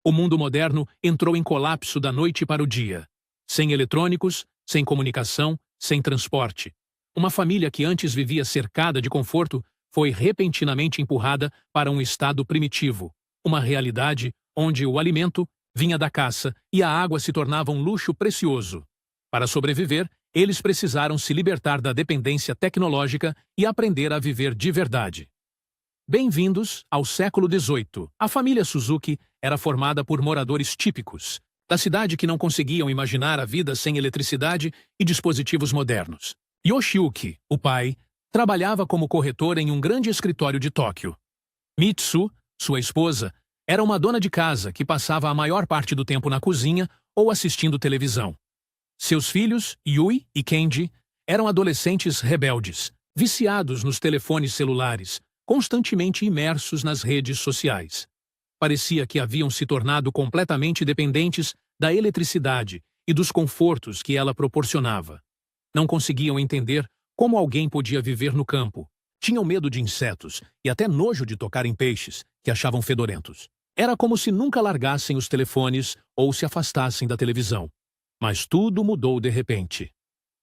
O mundo moderno entrou em colapso da noite para o dia. Sem eletrônicos, sem comunicação, sem transporte. Uma família que antes vivia cercada de conforto foi repentinamente empurrada para um estado primitivo. Uma realidade onde o alimento vinha da caça e a água se tornava um luxo precioso. Para sobreviver, eles precisaram se libertar da dependência tecnológica e aprender a viver de verdade. Bem-vindos ao século XVIII. A família Suzuki era formada por moradores típicos, da cidade que não conseguiam imaginar a vida sem eletricidade e dispositivos modernos. Yoshiyuki, o pai, trabalhava como corretor em um grande escritório de Tóquio. Mitsu, sua esposa, era uma dona de casa que passava a maior parte do tempo na cozinha ou assistindo televisão. Seus filhos, Yui e Kenji, eram adolescentes rebeldes, viciados nos telefones celulares, constantemente imersos nas redes sociais. Parecia que haviam se tornado completamente dependentes da eletricidade e dos confortos que ela proporcionava. Não conseguiam entender como alguém podia viver no campo. Tinham medo de insetos e até nojo de tocar em peixes, que achavam fedorentos. Era como se nunca largassem os telefones ou se afastassem da televisão. Mas tudo mudou de repente.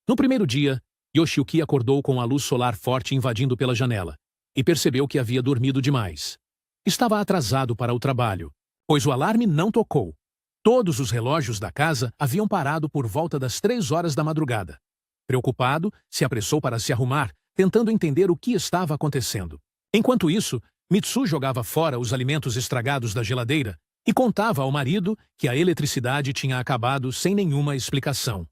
No primeiro dia, Yoshiyuki acordou com a luz solar forte invadindo pela janela e percebeu que havia dormido demais. Estava atrasado para o trabalho, pois o alarme não tocou. Todos os relógios da casa haviam parado por volta das 3 horas da madrugada. Preocupado, se apressou para se arrumar, tentando entender o que estava acontecendo. Enquanto isso, Mitsu jogava fora os alimentos estragados da geladeira e contava ao marido que a eletricidade tinha acabado sem nenhuma explicação.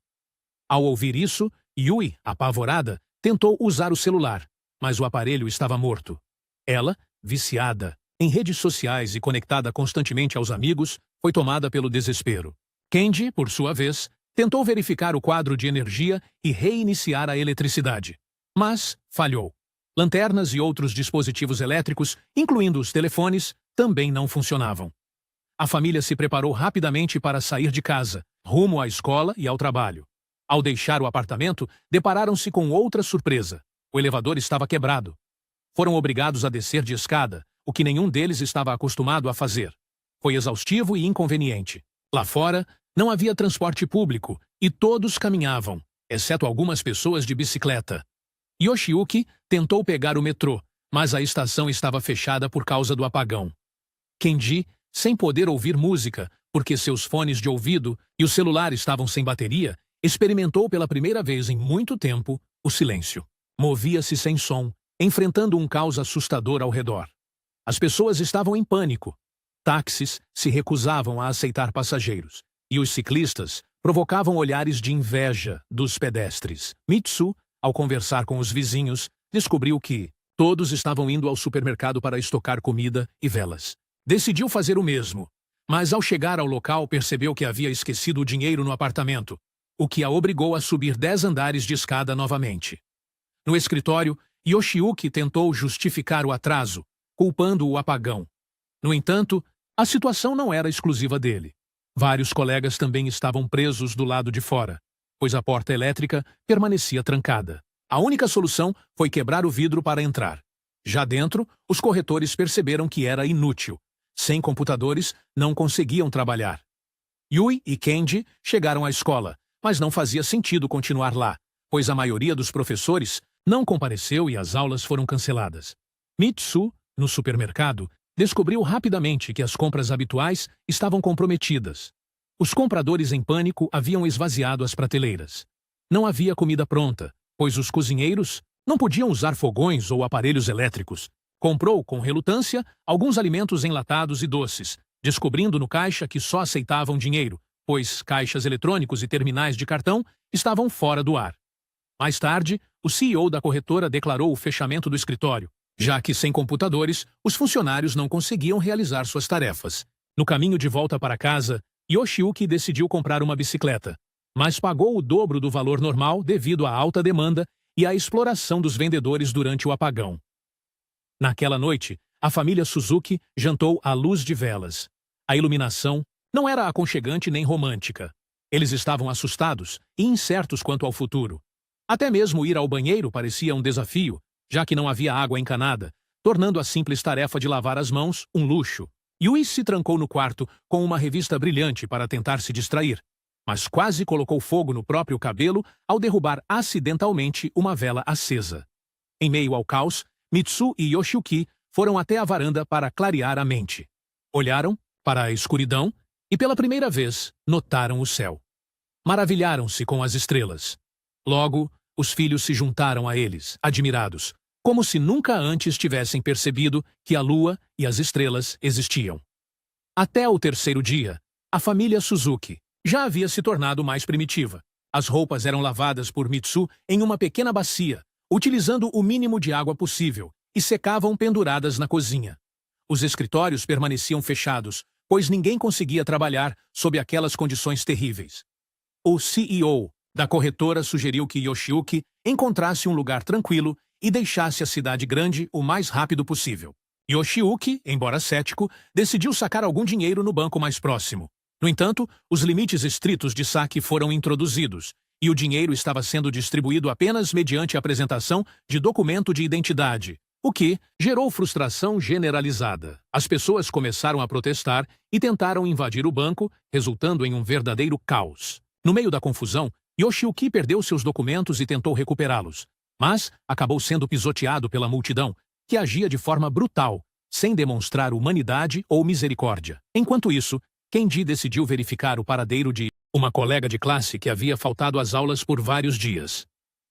Ao ouvir isso, Yui, apavorada, tentou usar o celular, mas o aparelho estava morto. Ela, viciada em redes sociais e conectada constantemente aos amigos, foi tomada pelo desespero. Kenji, por sua vez, tentou verificar o quadro de energia e reiniciar a eletricidade. Mas falhou. Lanternas e outros dispositivos elétricos, incluindo os telefones, também não funcionavam. A família se preparou rapidamente para sair de casa, rumo à escola e ao trabalho. Ao deixar o apartamento, depararam-se com outra surpresa. O elevador estava quebrado. Foram obrigados a descer de escada, o que nenhum deles estava acostumado a fazer. Foi exaustivo e inconveniente. Lá fora, não havia transporte público e todos caminhavam, exceto algumas pessoas de bicicleta. Yoshiyuki tentou pegar o metrô, mas a estação estava fechada por causa do apagão. Kenji, sem poder ouvir música, porque seus fones de ouvido e o celular estavam sem bateria, experimentou pela primeira vez em muito tempo o silêncio. Movia-se sem som, enfrentando um caos assustador ao redor. As pessoas estavam em pânico. Táxis se recusavam a aceitar passageiros, e os ciclistas provocavam olhares de inveja dos pedestres. Mitsu, ao conversar com os vizinhos, descobriu que todos estavam indo ao supermercado para estocar comida e velas. Decidiu fazer o mesmo, mas ao chegar ao local percebeu que havia esquecido o dinheiro no apartamento, o que a obrigou a subir 10 andares de escada novamente. No escritório, Yoshiyuki tentou justificar o atraso, culpando o apagão. No entanto, a situação não era exclusiva dele. Vários colegas também estavam presos do lado de fora, pois a porta elétrica permanecia trancada. A única solução foi quebrar o vidro para entrar. Já dentro, os corretores perceberam que era inútil. Sem computadores, não conseguiam trabalhar. Yui e Kenji chegaram à escola, mas não fazia sentido continuar lá, pois a maioria dos professores não compareceu e as aulas foram canceladas. Mitsu, no supermercado, descobriu rapidamente que as compras habituais estavam comprometidas. Os compradores em pânico haviam esvaziado as prateleiras. Não havia comida pronta, pois os cozinheiros não podiam usar fogões ou aparelhos elétricos. Comprou, com relutância, alguns alimentos enlatados e doces, descobrindo no caixa que só aceitavam dinheiro, pois caixas eletrônicos e terminais de cartão estavam fora do ar. Mais tarde, o CEO da corretora declarou o fechamento do escritório, já que sem computadores, os funcionários não conseguiam realizar suas tarefas. No caminho de volta para casa, Yoshiyuki decidiu comprar uma bicicleta, mas pagou o dobro do valor normal devido à alta demanda e à exploração dos vendedores durante o apagão. Naquela noite, a família Suzuki jantou à luz de velas. A iluminação não era aconchegante nem romântica. Eles estavam assustados e incertos quanto ao futuro. Até mesmo ir ao banheiro parecia um desafio, já que não havia água encanada, tornando a simples tarefa de lavar as mãos um luxo. Yui se trancou no quarto com uma revista brilhante para tentar se distrair, mas quase colocou fogo no próprio cabelo ao derrubar acidentalmente uma vela acesa. Em meio ao caos, Mitsu e Yoshiyuki foram até a varanda para clarear a mente. Olharam para a escuridão e pela primeira vez notaram o céu. Maravilharam-se com as estrelas. Logo, os filhos se juntaram a eles, admirados, como se nunca antes tivessem percebido que a lua e as estrelas existiam. Até o terceiro dia, a família Suzuki já havia se tornado mais primitiva. As roupas eram lavadas por Mitsu em uma pequena bacia, utilizando o mínimo de água possível, e secavam penduradas na cozinha. Os escritórios permaneciam fechados, pois ninguém conseguia trabalhar sob aquelas condições terríveis. O CEO da corretora sugeriu que Yoshiyuki encontrasse um lugar tranquilo e deixasse a cidade grande o mais rápido possível. Yoshiyuki, embora cético, decidiu sacar algum dinheiro no banco mais próximo. No entanto, os limites estritos de saque foram introduzidos, e o dinheiro estava sendo distribuído apenas mediante a apresentação de documento de identidade, o que gerou frustração generalizada. As pessoas começaram a protestar e tentaram invadir o banco, resultando em um verdadeiro caos. No meio da confusão, Yoshiyuki perdeu seus documentos e tentou recuperá-los, mas acabou sendo pisoteado pela multidão, que agia de forma brutal, sem demonstrar humanidade ou misericórdia. Enquanto isso, Kenji decidiu verificar o paradeiro de uma colega de classe que havia faltado às aulas por vários dias.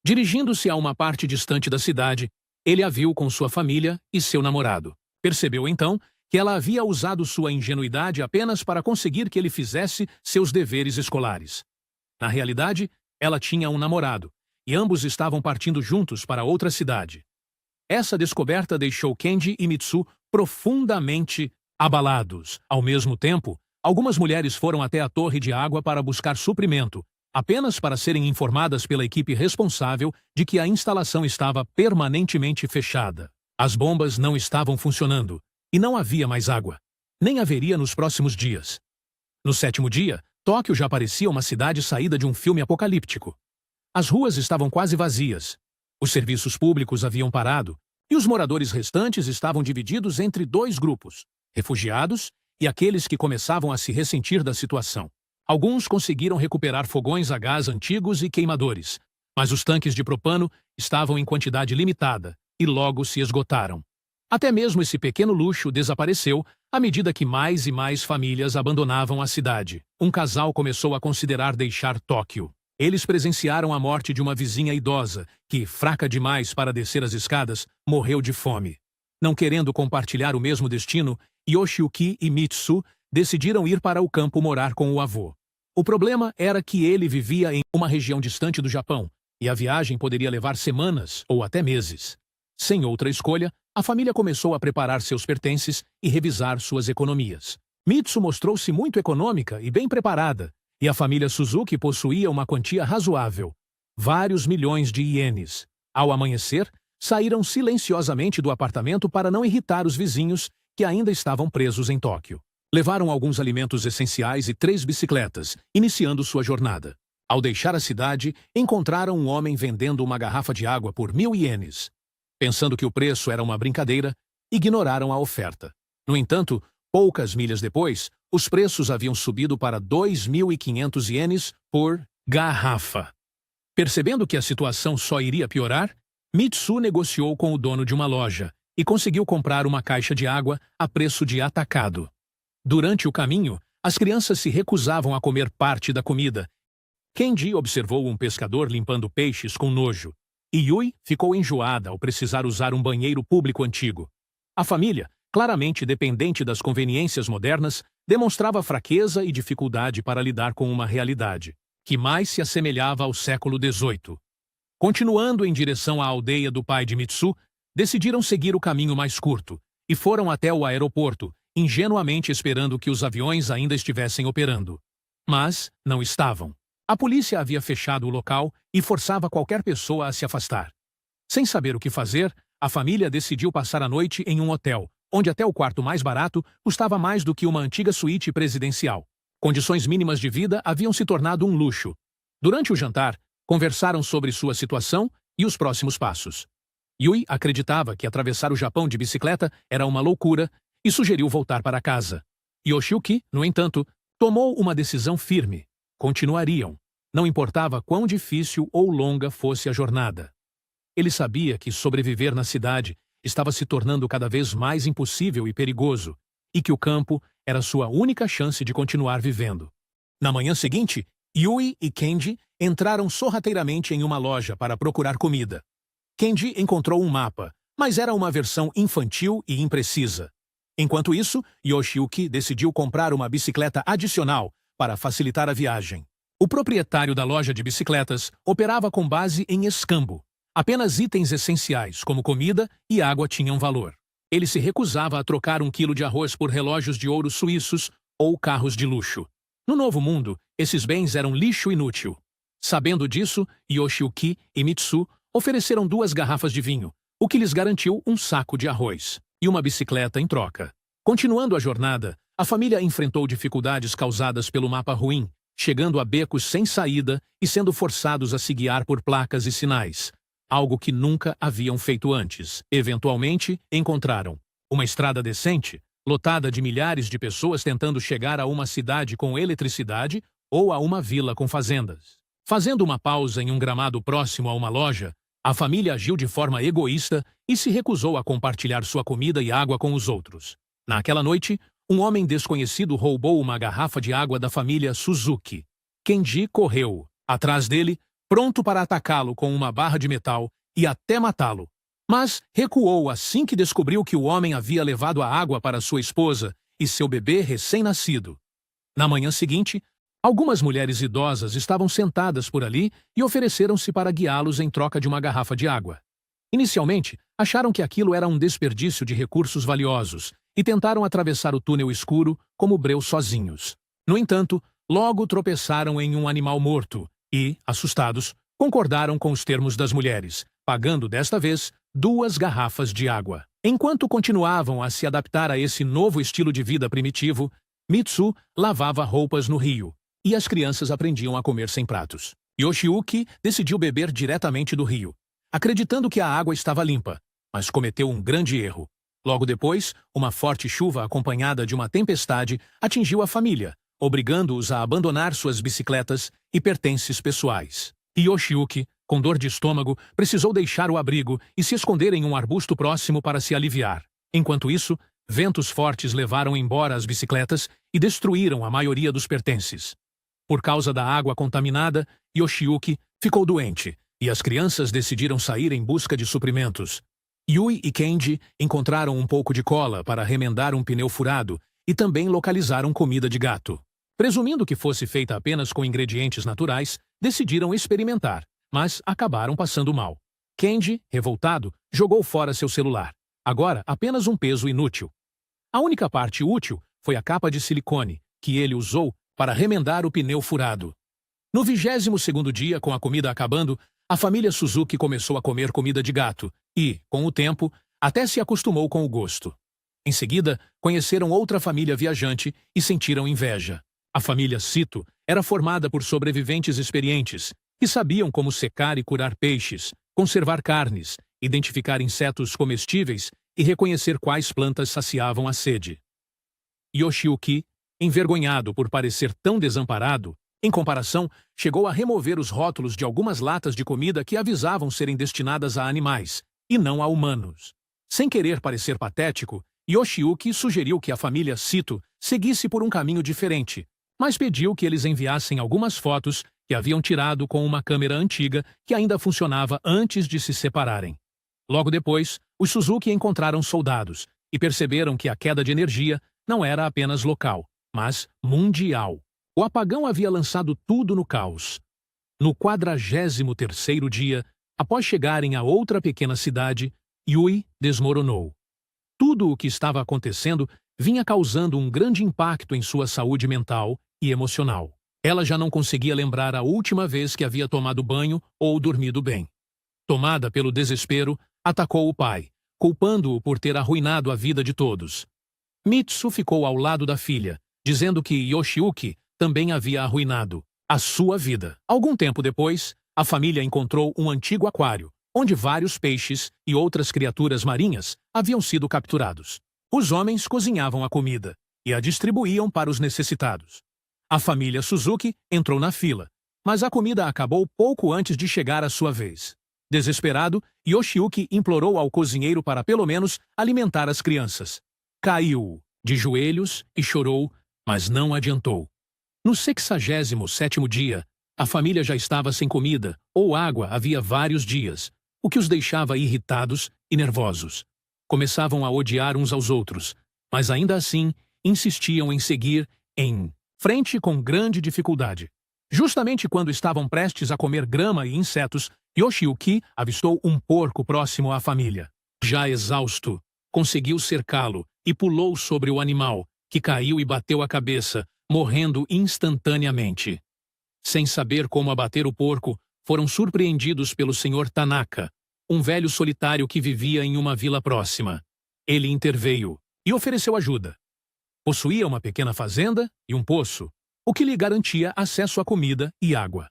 Dirigindo-se a uma parte distante da cidade, ele a viu com sua família e seu namorado. Percebeu então que ela havia usado sua ingenuidade apenas para conseguir que ele fizesse seus deveres escolares. Na realidade, ela tinha um namorado, e ambos estavam partindo juntos para outra cidade. Essa descoberta deixou Kenji e Mitsu profundamente abalados. Ao mesmo tempo, algumas mulheres foram até a torre de água para buscar suprimento, apenas para serem informadas pela equipe responsável de que a instalação estava permanentemente fechada. As bombas não estavam funcionando, e não havia mais água. Nem haveria nos próximos dias. No sétimo dia, Tóquio já parecia uma cidade saída de um filme apocalíptico. As ruas estavam quase vazias. Os serviços públicos haviam parado, e os moradores restantes estavam divididos entre dois grupos, refugiados e aqueles que começavam a se ressentir da situação. Alguns conseguiram recuperar fogões a gás antigos e queimadores, mas os tanques de propano estavam em quantidade limitada e logo se esgotaram. Até mesmo esse pequeno luxo desapareceu à medida que mais e mais famílias abandonavam a cidade. Um casal começou a considerar deixar Tóquio. Eles presenciaram a morte de uma vizinha idosa que, fraca demais para descer as escadas, morreu de fome. Não querendo compartilhar o mesmo destino, Yoshiyuki e Mitsu decidiram ir para o campo morar com o avô. O problema era que ele vivia em uma região distante do Japão, e a viagem poderia levar semanas ou até meses. Sem outra escolha, a família começou a preparar seus pertences e revisar suas economias. Mitsu mostrou-se muito econômica e bem preparada, e a família Suzuki possuía uma quantia razoável, vários milhões de ienes. Ao amanhecer, saíram silenciosamente do apartamento para não irritar os vizinhos que ainda estavam presos em Tóquio. Levaram alguns alimentos essenciais e 3 bicicletas, iniciando sua jornada. Ao deixar a cidade, encontraram um homem vendendo uma garrafa de água por 1.000 ienes. Pensando que o preço era uma brincadeira, ignoraram a oferta. No entanto, poucas milhas depois, os preços haviam subido para 2.500 ienes por garrafa. Percebendo que a situação só iria piorar, Mitsu negociou com o dono de uma loja e conseguiu comprar uma caixa de água a preço de atacado. Durante o caminho, as crianças se recusavam a comer parte da comida. Kenji observou um pescador limpando peixes com nojo, e Yui ficou enjoada ao precisar usar um banheiro público antigo. A família, claramente dependente das conveniências modernas, demonstrava fraqueza e dificuldade para lidar com uma realidade que mais se assemelhava ao século XVIII. Continuando em direção à aldeia do pai de Mitsu, decidiram seguir o caminho mais curto e foram até o aeroporto, ingenuamente esperando que os aviões ainda estivessem operando. Mas não estavam. A polícia havia fechado o local e forçava qualquer pessoa a se afastar. Sem saber o que fazer, a família decidiu passar a noite em um hotel, onde até o quarto mais barato custava mais do que uma antiga suíte presidencial. Condições mínimas de vida haviam se tornado um luxo. Durante o jantar, conversaram sobre sua situação e os próximos passos. Yui acreditava que atravessar o Japão de bicicleta era uma loucura e sugeriu voltar para casa. Yoshiyuki, no entanto, tomou uma decisão firme. Continuariam. Não importava quão difícil ou longa fosse a jornada. Ele sabia que sobreviver na cidade estava se tornando cada vez mais impossível e perigoso, e que o campo era sua única chance de continuar vivendo. Na manhã seguinte, Yui e Kenji entraram sorrateiramente em uma loja para procurar comida. Kenji encontrou um mapa, mas era uma versão infantil e imprecisa. Enquanto isso, Yoshiyuki decidiu comprar uma bicicleta adicional para facilitar a viagem. O proprietário da loja de bicicletas operava com base em escambo. Apenas itens essenciais, como comida e água, tinham valor. Ele se recusava a trocar 1 quilo de arroz por relógios de ouro suíços ou carros de luxo. No Novo Mundo, esses bens eram lixo inútil. Sabendo disso, Yoshiyuki e Mitsu ofereceram 2 garrafas de vinho, o que lhes garantiu um saco de arroz e uma bicicleta em troca. Continuando a jornada, a família enfrentou dificuldades causadas pelo mapa ruim, chegando a becos sem saída e sendo forçados a se guiar por placas e sinais, algo que nunca haviam feito antes. Eventualmente, encontraram uma estrada decente, lotada de milhares de pessoas tentando chegar a uma cidade com eletricidade ou a uma vila com fazendas. Fazendo uma pausa em um gramado próximo a uma loja, a família agiu de forma egoísta e se recusou a compartilhar sua comida e água com os outros. Naquela noite, um homem desconhecido roubou uma garrafa de água da família Suzuki. Kenji correu atrás dele, pronto para atacá-lo com uma barra de metal e até matá-lo. Mas recuou assim que descobriu que o homem havia levado a água para sua esposa e seu bebê recém-nascido. Na manhã seguinte, algumas mulheres idosas estavam sentadas por ali e ofereceram-se para guiá-los em troca de uma garrafa de água. Inicialmente, acharam que aquilo era um desperdício de recursos valiosos e tentaram atravessar o túnel escuro como breus sozinhos. No entanto, logo tropeçaram em um animal morto e, assustados, concordaram com os termos das mulheres, pagando desta vez 2 garrafas de água. Enquanto continuavam a se adaptar a esse novo estilo de vida primitivo, Mitsu lavava roupas no rio, e as crianças aprendiam a comer sem pratos. Yoshiyuki decidiu beber diretamente do rio, acreditando que a água estava limpa, mas cometeu um grande erro. Logo depois, uma forte chuva acompanhada de uma tempestade atingiu a família, obrigando-os a abandonar suas bicicletas e pertences pessoais. Yoshiyuki, com dor de estômago, precisou deixar o abrigo e se esconder em um arbusto próximo para se aliviar. Enquanto isso, ventos fortes levaram embora as bicicletas e destruíram a maioria dos pertences. Por causa da água contaminada, Yoshiyuki ficou doente e as crianças decidiram sair em busca de suprimentos. Yui e Kenji encontraram um pouco de cola para remendar um pneu furado e também localizaram comida de gato. Presumindo que fosse feita apenas com ingredientes naturais, decidiram experimentar, mas acabaram passando mal. Kenji, revoltado, jogou fora seu celular. Agora apenas um peso inútil. A única parte útil foi a capa de silicone, que ele usou para remendar o pneu furado. No 22º dia, com a comida acabando, a família Suzuki começou a comer comida de gato e, com o tempo, até se acostumou com o gosto. Em seguida, conheceram outra família viajante e sentiram inveja. A família Sito era formada por sobreviventes experientes que sabiam como secar e curar peixes, conservar carnes, identificar insetos comestíveis e reconhecer quais plantas saciavam a sede. Yoshiyuki, envergonhado por parecer tão desamparado, em comparação, chegou a remover os rótulos de algumas latas de comida que avisavam serem destinadas a animais, e não a humanos. Sem querer parecer patético, Yoshiyuki sugeriu que a família Sito seguisse por um caminho diferente, mas pediu que eles enviassem algumas fotos que haviam tirado com uma câmera antiga que ainda funcionava antes de se separarem. Logo depois, os Suzuki encontraram soldados e perceberam que a queda de energia não era apenas local, mas mundial. O apagão havia lançado tudo no caos. No 43º dia, após chegarem a outra pequena cidade, Yui desmoronou. Tudo o que estava acontecendo vinha causando um grande impacto em sua saúde mental e emocional. Ela já não conseguia lembrar a última vez que havia tomado banho ou dormido bem. Tomada pelo desespero, atacou o pai, culpando-o por ter arruinado a vida de todos. Mitsu ficou ao lado da filha, dizendo que Yoshiyuki também havia arruinado a sua vida. Algum tempo depois, a família encontrou um antigo aquário, onde vários peixes e outras criaturas marinhas haviam sido capturados. Os homens cozinhavam a comida, e a distribuíam para os necessitados. A família Suzuki entrou na fila, mas a comida acabou pouco antes de chegar a sua vez. Desesperado, Yoshiyuki implorou ao cozinheiro para pelo menos alimentar as crianças. Caiu de joelhos e chorou, mas não adiantou. No 67º dia, a família já estava sem comida ou água havia vários dias, o que os deixava irritados e nervosos. Começavam a odiar uns aos outros, mas ainda assim insistiam em seguir em frente com grande dificuldade. Justamente quando estavam prestes a comer grama e insetos, Yoshiyuki avistou um porco próximo à família. Já exausto, conseguiu cercá-lo e pulou sobre o animal, que caiu e bateu a cabeça, morrendo instantaneamente. Sem saber como abater o porco, foram surpreendidos pelo Sr. Tanaka, um velho solitário que vivia em uma vila próxima. Ele interveio e ofereceu ajuda. Possuía uma pequena fazenda e um poço, o que lhe garantia acesso à comida e água.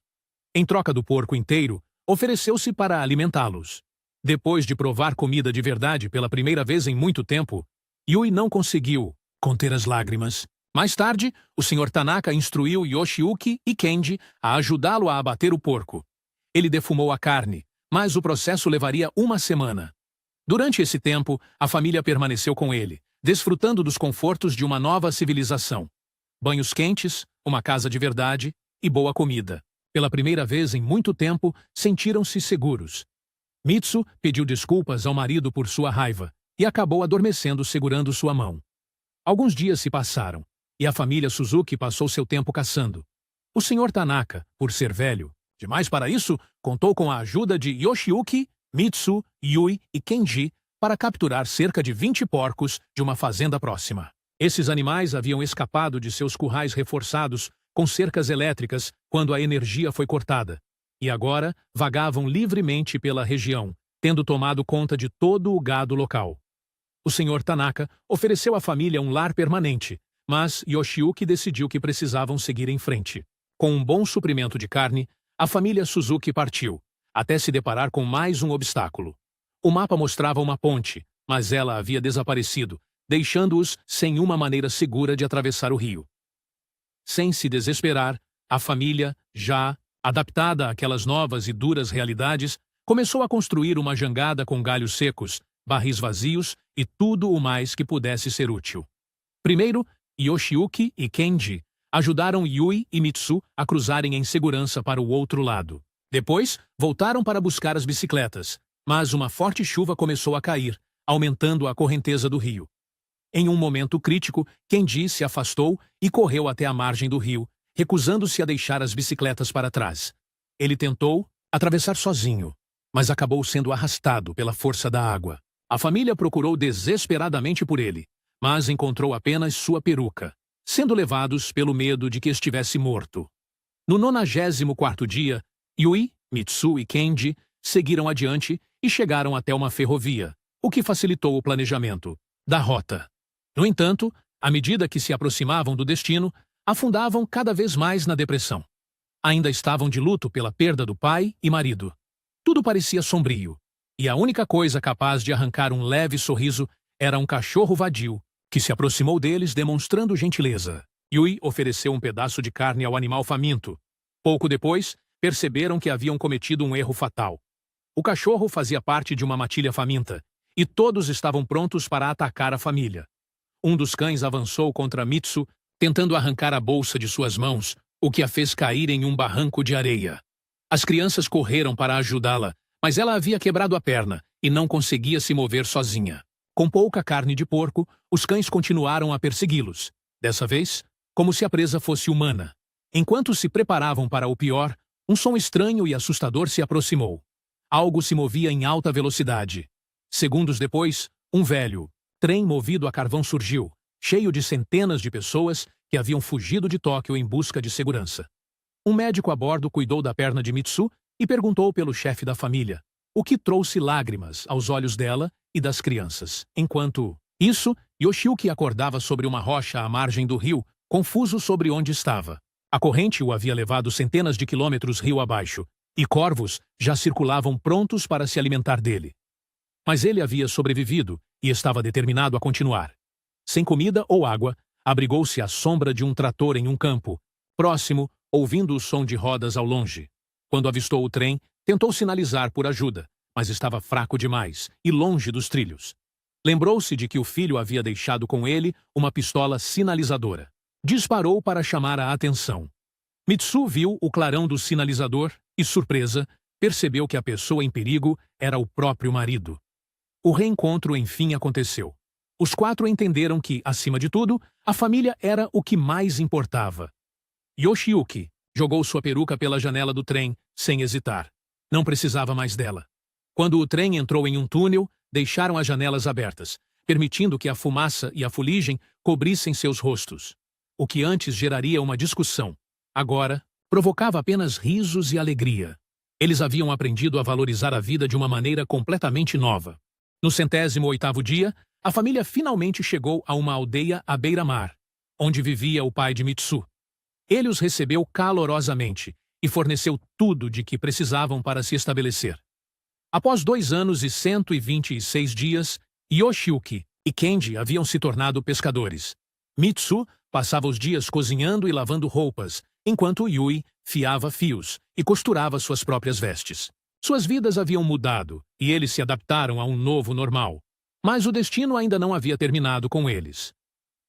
Em troca do porco inteiro, ofereceu-se para alimentá-los. Depois de provar comida de verdade pela primeira vez em muito tempo, Yui não conseguiu conter as lágrimas. Mais tarde, o Sr. Tanaka instruiu Yoshiyuki e Kenji a ajudá-lo a abater o porco. Ele defumou a carne, mas o processo levaria uma semana. Durante esse tempo, a família permaneceu com ele, desfrutando dos confortos de uma nova civilização. Banhos quentes, uma casa de verdade e boa comida. Pela primeira vez em muito tempo, sentiram-se seguros. Mitsu pediu desculpas ao marido por sua raiva e acabou adormecendo segurando sua mão. Alguns dias se passaram, e a família Suzuki passou seu tempo caçando. O Sr. Tanaka, por ser velho demais para isso, contou com a ajuda de Yoshiyuki, Mitsu, Yui e Kenji para capturar cerca de 20 porcos de uma fazenda próxima. Esses animais haviam escapado de seus currais reforçados com cercas elétricas quando a energia foi cortada, e agora vagavam livremente pela região, tendo tomado conta de todo o gado local. O Sr. Tanaka ofereceu à família um lar permanente, mas Yoshiyuki decidiu que precisavam seguir em frente. Com um bom suprimento de carne, a família Suzuki partiu, até se deparar com mais um obstáculo. O mapa mostrava uma ponte, mas ela havia desaparecido, deixando-os sem uma maneira segura de atravessar o rio. Sem se desesperar, a família, já adaptada àquelas novas e duras realidades, começou a construir uma jangada com galhos secos, barris vazios e tudo o mais que pudesse ser útil. Primeiro, Yoshiyuki e Kenji ajudaram Yui e Mitsu a cruzarem em segurança para o outro lado. Depois, voltaram para buscar as bicicletas, mas uma forte chuva começou a cair, aumentando a correnteza do rio. Em um momento crítico, Kenji se afastou e correu até a margem do rio, recusando-se a deixar as bicicletas para trás. Ele tentou atravessar sozinho, mas acabou sendo arrastado pela força da água. A família procurou desesperadamente por ele, mas encontrou apenas sua peruca, sendo levados pelo medo de que estivesse morto. No 94º dia, Yui, Mitsu e Kenji seguiram adiante e chegaram até uma ferrovia, o que facilitou o planejamento da rota. No entanto, à medida que se aproximavam do destino, afundavam cada vez mais na depressão. Ainda estavam de luto pela perda do pai e marido. Tudo parecia sombrio, e a única coisa capaz de arrancar um leve sorriso era um cachorro vadio, que se aproximou deles demonstrando gentileza. Yui ofereceu um pedaço de carne ao animal faminto. Pouco depois, perceberam que haviam cometido um erro fatal. O cachorro fazia parte de uma matilha faminta, e todos estavam prontos para atacar a família. Um dos cães avançou contra Mitsu, tentando arrancar a bolsa de suas mãos, o que a fez cair em um barranco de areia. As crianças correram para ajudá-la, mas ela havia quebrado a perna e não conseguia se mover sozinha. Com pouca carne de porco, os cães continuaram a persegui-los. Dessa vez, como se a presa fosse humana. Enquanto se preparavam para o pior, um som estranho e assustador se aproximou. Algo se movia em alta velocidade. Segundos depois, um velho trem movido a carvão surgiu, cheio de centenas de pessoas que haviam fugido de Tóquio em busca de segurança. Um médico a bordo cuidou da perna de Mitsu e perguntou pelo chefe da família, o que trouxe lágrimas aos olhos dela e das crianças. Enquanto isso, Yoshiyuki acordava sobre uma rocha à margem do rio, confuso sobre onde estava. A corrente o havia levado centenas de quilômetros rio abaixo, e corvos já circulavam prontos para se alimentar dele. Mas ele havia sobrevivido e estava determinado a continuar. Sem comida ou água, Abrigou-se à sombra de um trator em um campo, próximo, ouvindo o som de rodas ao longe. Quando avistou o trem, tentou sinalizar por ajuda, mas estava fraco demais e longe dos trilhos. Lembrou-se de que o filho havia deixado com ele uma pistola sinalizadora. Disparou para chamar a atenção. Mitsu viu o clarão do sinalizador e, surpresa, percebeu que a pessoa em perigo era o próprio marido. O reencontro enfim aconteceu. Os quatro entenderam que, acima de tudo, a família era o que mais importava. Yoshiyuki jogou sua peruca pela janela do trem, sem hesitar. Não precisava mais dela. Quando o trem entrou em um túnel, deixaram as janelas abertas, permitindo que a fumaça e a fuligem cobrissem seus rostos. O que antes geraria uma discussão, agora provocava apenas risos e alegria. Eles haviam aprendido a valorizar a vida de uma maneira completamente nova. No 108º dia, a família finalmente chegou a uma aldeia à beira-mar, onde vivia o pai de Mitsu. Ele os recebeu calorosamente e forneceu tudo de que precisavam para se estabelecer. Após 2 anos e 126 dias, Yoshiyuki e Kenji haviam se tornado pescadores. Mitsu passava os dias cozinhando e lavando roupas, enquanto Yui fiava fios e costurava suas próprias vestes. Suas vidas haviam mudado e eles se adaptaram a um novo normal. Mas o destino ainda não havia terminado com eles.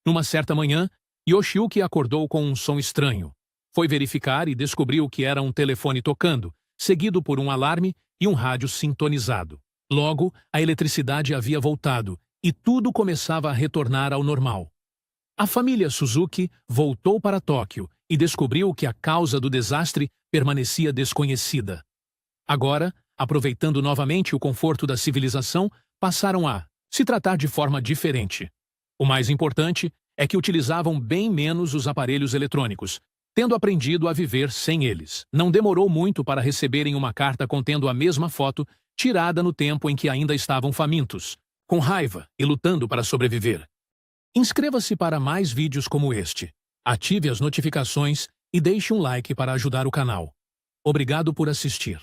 Numa certa manhã, Yoshiyuki acordou com um som estranho. Foi verificar e descobriu que era um telefone tocando, seguido por um alarme e um rádio sintonizado. Logo, a eletricidade havia voltado e tudo começava a retornar ao normal. A família Suzuki voltou para Tóquio e descobriu que a causa do desastre permanecia desconhecida. Agora, aproveitando novamente o conforto da civilização, passaram a se tratar de forma diferente. O mais importante é que utilizavam bem menos os aparelhos eletrônicos, tendo aprendido a viver sem eles. Não demorou muito para receberem uma carta contendo a mesma foto, tirada no tempo em que ainda estavam famintos, com raiva e lutando para sobreviver. Inscreva-se para mais vídeos como este. Ative as notificações e deixe um like para ajudar o canal. Obrigado por assistir.